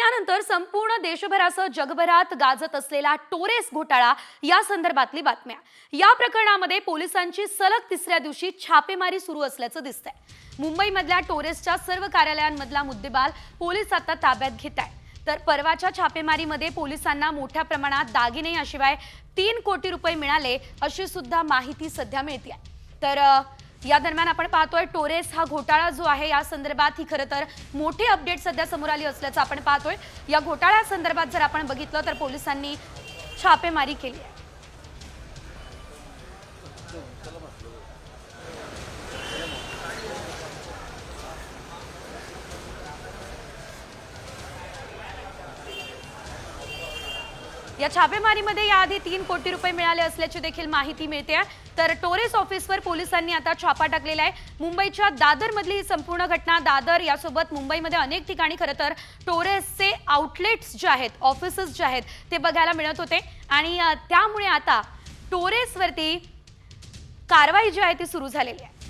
यानंतर संपूर्ण देशभरासह जगभरात गाजत असलेला टोरेस घोटाळा या संदर्भातली बातम्या। या प्रकरणामध्ये पोलिसांची सलग तिसऱ्या दिवशी छापेमारी सुरू असल्याचं दिसतंय। मुंबईमधल्या टोरेसच्या सर्व कार्यालयांमधला मुद्देमाल पोलीस आता ताब्यात घेत आहेत। तर परवाच्या छापेमारीमध्ये पोलिसांना मोठ्या प्रमाणात दागिने याशिवाय 3 कोटी रुपये मिळाले अशी सुद्धा माहिती सध्या मिळते। तर या दरम्यान आपण पाहतोय टोरेस हा घोटाळा जो आहे या संदर्भात ही खरं तर मोठी अपडेट सध्या समोर आली असल्याचं आपण पाहतोय। या घोटाळ्या संदर्भात जर आपण बघितलं तर पोलिसांनी छापेमारी केली आहे। या छापेमारीमध्ये याआधी 3 कोटी रुपये मिळाले असल्याची देखील माहिती मिळते। तर टोरेस ऑफिसवर पोलिसांनी आता छापा टाकलेला आहे। मुंबईच्या दादरमधली ही संपूर्ण घटना, दादर यासोबत मुंबईमध्ये अनेक ठिकाणी खरं तर टोरेसचे आउटलेट्स जे आहेत, ऑफिसेस जे आहेत ते बघायला मिळत होते आणि त्यामुळे आता टोरेसवरती कारवाई जी आहे ती सुरू झालेली आहे।